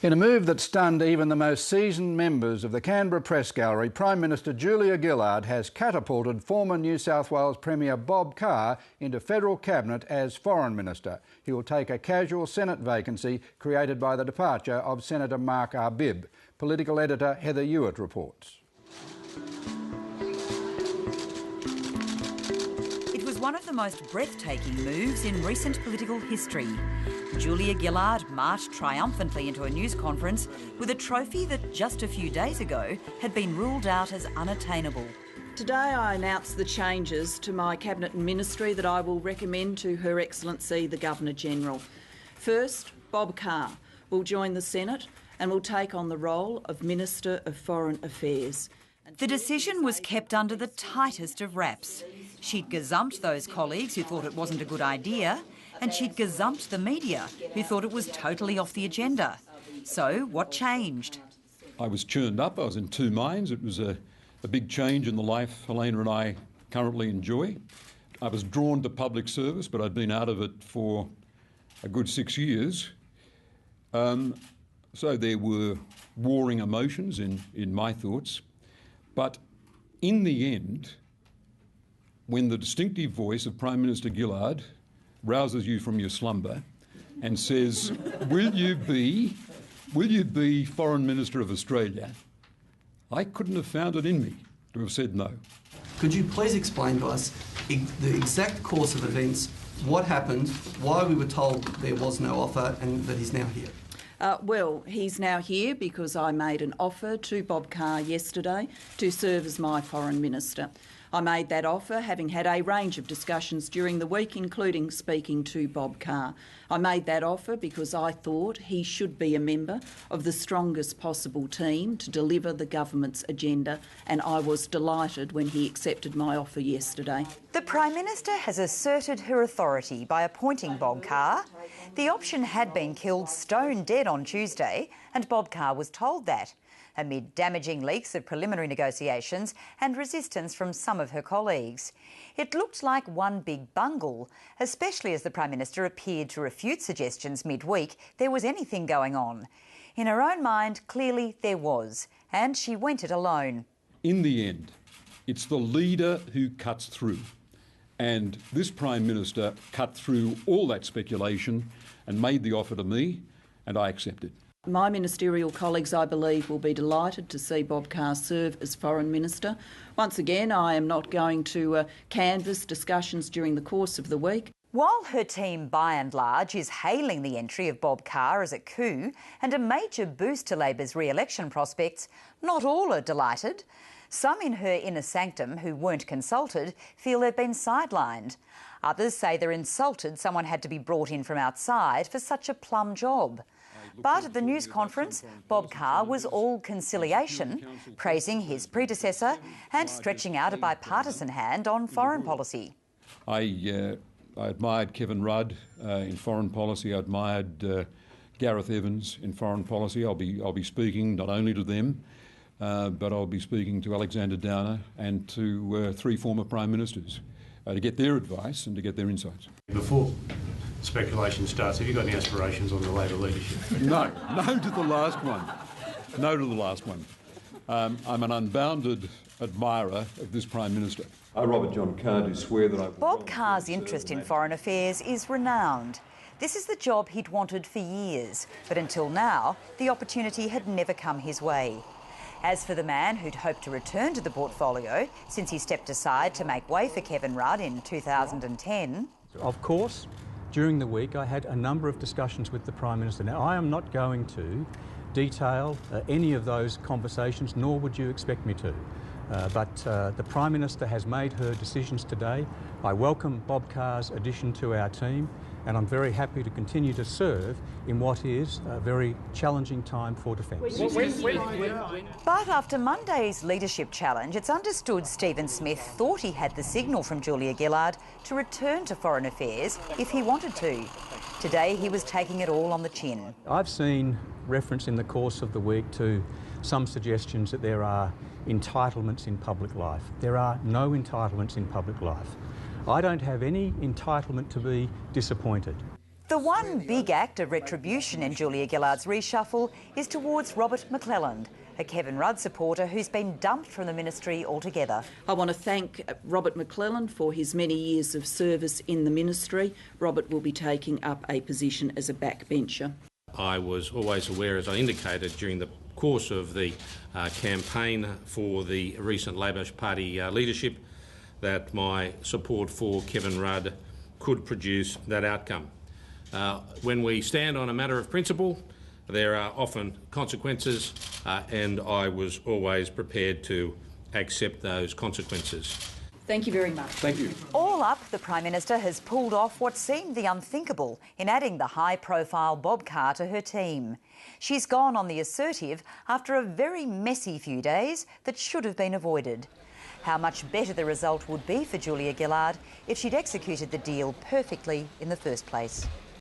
In a move that stunned even the most seasoned members of the Canberra Press Gallery, Prime Minister Julia Gillard has catapulted former New South Wales Premier Bob Carr into federal cabinet as Foreign Minister. He will take a casual Senate vacancy created by the departure of Senator Mark Arbib. Political editor Heather Hewitt reports. It was one of the most breathtaking moves in recent political history. Julia Gillard marched triumphantly into a news conference with a trophy that just a few days ago had been ruled out as unattainable. Today I announce the changes to my Cabinet and Ministry that I will recommend to Her Excellency the Governor-General. First, Bob Carr will join the Senate and will take on the role of Minister of Foreign Affairs. The decision was kept under the tightest of wraps. She'd gazumped those colleagues who thought it wasn't a good idea, and she'd gazumped the media who thought it was totally off the agenda. So what changed? I was churned up. I was in two minds. It was a big change in the life Helena and I currently enjoy. I was drawn to public service, but I'd been out of it for a good 6 years. So there were warring emotions in my thoughts. But in the end, when the distinctive voice of Prime Minister Gillard rouses you from your slumber and says, will you be Foreign Minister of Australia? I couldn't have found it in me to have said no. Could you please explain to us the exact course of events, what happened, why we were told there was no offer and that he's now here? Well, he's now here because I made an offer to Bob Carr yesterday to serve as my Foreign Minister. I made that offer having had a range of discussions during the week, including speaking to Bob Carr. I made that offer because I thought he should be a member of the strongest possible team to deliver the government's agenda, and I was delighted when he accepted my offer yesterday. The Prime Minister has asserted her authority by appointing Bob Carr. The option had been killed stone dead on Tuesday, and Bob Carr was told that, amid damaging leaks of preliminary negotiations and resistance from some of her colleagues. It looked like one big bungle, especially as the Prime Minister appeared to refute suggestions midweek there was anything going on. In her own mind, clearly there was, and she went it alone. In the end, it's the leader who cuts through. And this Prime Minister cut through all that speculation and made the offer to me, and I accepted. My ministerial colleagues, I believe, will be delighted to see Bob Carr serve as Foreign Minister. Once again, I am not going to canvass discussions during the course of the week. While her team, by and large, is hailing the entry of Bob Carr as a coup and a major boost to Labor's re-election prospects, not all are delighted. Some in her inner sanctum who weren't consulted feel they've been sidelined. Others say they're insulted someone had to be brought in from outside for such a plum job. But at the news conference, Bob Carr was all conciliation, praising his predecessor and stretching out a bipartisan hand on foreign policy. I admired Kevin Rudd in foreign policy. I admired Gareth Evans in foreign policy. I'll be speaking not only to them, but I'll be speaking to Alexander Downer and to three former Prime Ministers to get their advice and to get their insights. Before speculation starts, have you got any aspirations on the Labor leadership? No to the last one. No to the last one. I'm an unbounded admirer of this Prime Minister. I, Robert John Carr, do swear that I... Bob Carr's interest in foreign affairs is renowned. This is the job he'd wanted for years, but until now, the opportunity had never come his way. As for the man who'd hoped to return to the portfolio since he stepped aside to make way for Kevin Rudd in 2010... Of course, during the week I had a number of discussions with the Prime Minister. Now, I am not going to detail any of those conversations, nor would you expect me to. But the Prime Minister has made her decisions today. I welcome Bob Carr's addition to our team, and I'm very happy to continue to serve in what is a very challenging time for defence. But after Monday's leadership challenge, it's understood Stephen Smith thought he had the signal from Julia Gillard to return to foreign affairs if he wanted to. Today he was taking it all on the chin. I've seen reference in the course of the week to some suggestions that there are entitlements in public life. There are no entitlements in public life. I don't have any entitlement to be disappointed. The one big act of retribution in Julia Gillard's reshuffle is towards Robert McClelland, a Kevin Rudd supporter who's been dumped from the ministry altogether. I want to thank Robert McClelland for his many years of service in the ministry. Robert will be taking up a position as a backbencher. I was always aware, as I indicated during the course of the campaign for the recent Labor Party leadership, that my support for Kevin Rudd could produce that outcome. When we stand on a matter of principle, there are often consequences, and I was always prepared to accept those consequences. Thank you very much. Thank you. All up, the Prime Minister has pulled off what seemed the unthinkable in adding the high-profile Bob Carr to her team. She's gone on the assertive after a very messy few days that should have been avoided. How much better the result would be for Julia Gillard if she'd executed the deal perfectly in the first place.